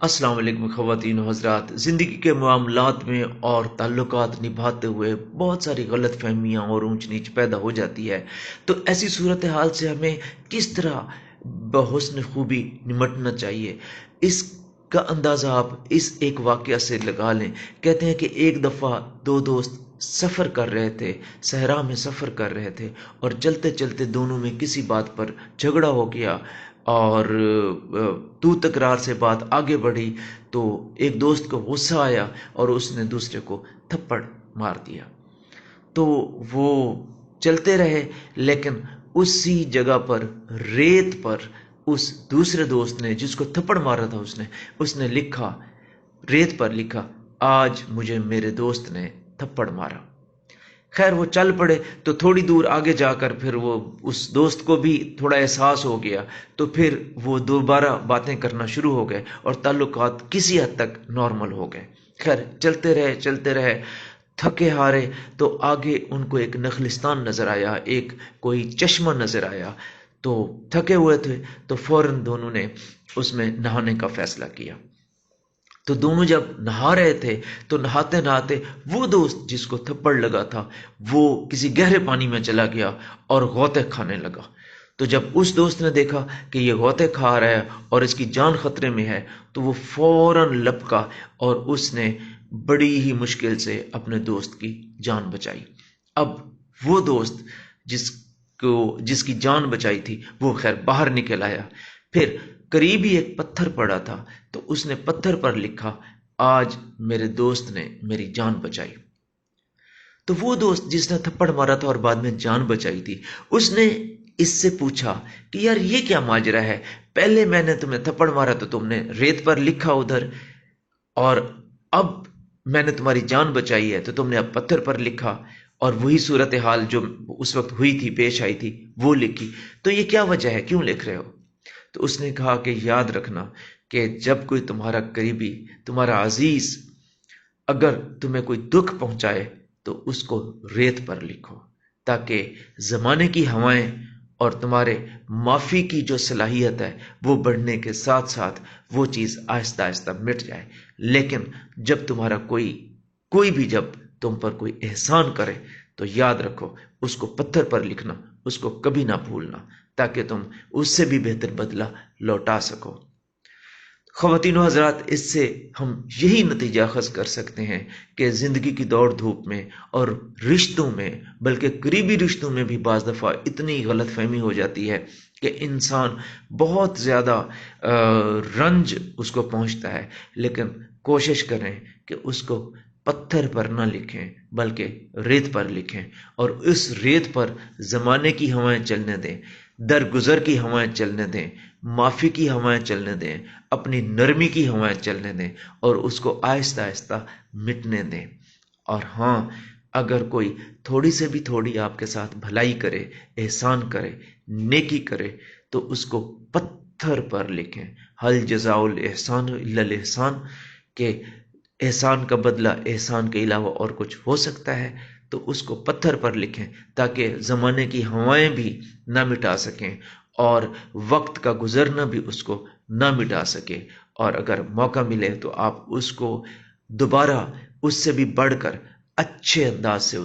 السلام علیکم خواتین و حضرات، زندگی کے معاملات میں اور تعلقات نبھاتے ہوئے بہت ساری غلط فہمیاں اور اونچ نیچ پیدا ہو جاتی ہے۔ تو ایسی صورتحال سے ہمیں کس طرح بحسن خوبی نمٹنا چاہیے، اس کا اندازہ آپ اس ایک واقعہ سے لگا لیں۔ کہتے ہیں کہ ایک دفعہ دو دوست سفر کر رہے تھے، صحرا میں سفر کر رہے تھے، اور چلتے چلتے دونوں میں کسی بات پر جھگڑا ہو گیا، اور تو تکرار سے بات آگے بڑھی تو ایک دوست کو غصہ آیا اور اس نے دوسرے کو تھپڑ مار دیا۔ تو وہ چلتے رہے، لیکن اسی جگہ پر ریت پر اس دوسرے دوست نے جس کو تھپڑ مارا تھا اس نے لکھا، ریت پر لکھا، آج مجھے میرے دوست نے تھپڑ مارا۔ خیر وہ چل پڑے تو تھوڑی دور آگے جا کر پھر وہ اس دوست کو بھی تھوڑا احساس ہو گیا، تو پھر وہ دوبارہ باتیں کرنا شروع ہو گئے اور تعلقات کسی حد تک نارمل ہو گئے۔ خیر چلتے رہے تھکے ہارے، تو آگے ان کو ایک نخلستان نظر آیا، ایک کوئی چشمہ نظر آیا، تو تھکے ہوئے تھے تو فوراً دونوں نے اس میں نہانے کا فیصلہ کیا۔ تو دونوں جب نہا رہے تھے تو نہاتے نہاتے وہ دوست جس کو تھپڑ لگا تھا وہ کسی گہرے پانی میں چلا گیا اور غوطے کھانے لگا۔ تو جب اس دوست نے دیکھا کہ یہ غوطے کھا رہا ہے اور اس کی جان خطرے میں ہے، تو وہ فوراً لپکا اور اس نے بڑی ہی مشکل سے اپنے دوست کی جان بچائی۔ اب وہ دوست جس جس کی جان بچائی تھی وہ خیر باہر نکل آیا، پھر قریب ہی ایک پتھر پڑا تھا، تو اس نے پتھر پر لکھا، آج میرے دوست نے میری جان بچائی۔ تو وہ دوست جس نے تھپڑ مارا تھا اور بعد میں جان بچائی تھی، اس نے اس سے پوچھا کہ یار یہ کیا ماجرا ہے، پہلے میں نے تمہیں تھپڑ مارا تو تم نے ریت پر لکھا ادھر، اور اب میں نے تمہاری جان بچائی ہے تو تم نے اب پتھر پر لکھا، اور وہی صورتحال جو اس وقت ہوئی تھی، پیش آئی تھی، وہ لکھی، تو یہ کیا وجہ ہے، کیوں لکھ رہے ہو؟ تو اس نے کہا کہ یاد رکھنا کہ جب کوئی تمہارا قریبی، تمہارا عزیز اگر تمہیں کوئی دکھ پہنچائے تو اس کو ریت پر لکھو، تاکہ زمانے کی ہوائیں اور تمہارے معافی کی جو صلاحیت ہے وہ بڑھنے کے ساتھ ساتھ وہ چیز آہستہ آہستہ مٹ جائے۔ لیکن جب تمہارا کوئی بھی جب تم پر کوئی احسان کرے تو یاد رکھو اس کو پتھر پر لکھنا، اس کو کبھی نہ بھولنا، تاکہ تم اس سے بھی بہتر بدلہ لوٹا سکو۔ خواتین و حضرات، اس سے ہم یہی نتیجہ اخذ کر سکتے ہیں کہ زندگی کی دوڑ دھوپ میں اور رشتوں میں، بلکہ قریبی رشتوں میں بھی بعض دفعہ اتنی غلط فہمی ہو جاتی ہے کہ انسان بہت زیادہ رنج اس کو پہنچتا ہے، لیکن کوشش کریں کہ اس کو پتھر پر نہ لکھیں بلکہ ریت پر لکھیں، اور اس ریت پر زمانے کی ہوائیں چلنے دیں، درگزر کی ہوائیں چلنے دیں، معافی کی ہوائیں چلنے دیں، اپنی نرمی کی ہوائیں چلنے دیں، اور اس کو آہستہ آہستہ مٹنے دیں۔ اور ہاں، اگر کوئی تھوڑی سے بھی تھوڑی آپ کے ساتھ بھلائی کرے، احسان کرے، نیکی کرے، تو اس کو پتھر پر لکھیں۔ حل جزاء الاحسان الا الاحسان، کہ احسان کا بدلہ احسان کے علاوہ اور کچھ ہو سکتا ہے، تو اس کو پتھر پر لکھیں تاکہ زمانے کی ہوائیں بھی نہ مٹا سکیں اور وقت کا گزرنا بھی اس کو نہ مٹا سکے، اور اگر موقع ملے تو آپ اس کو دوبارہ اس سے بھی بڑھ کر اچھے انداز سے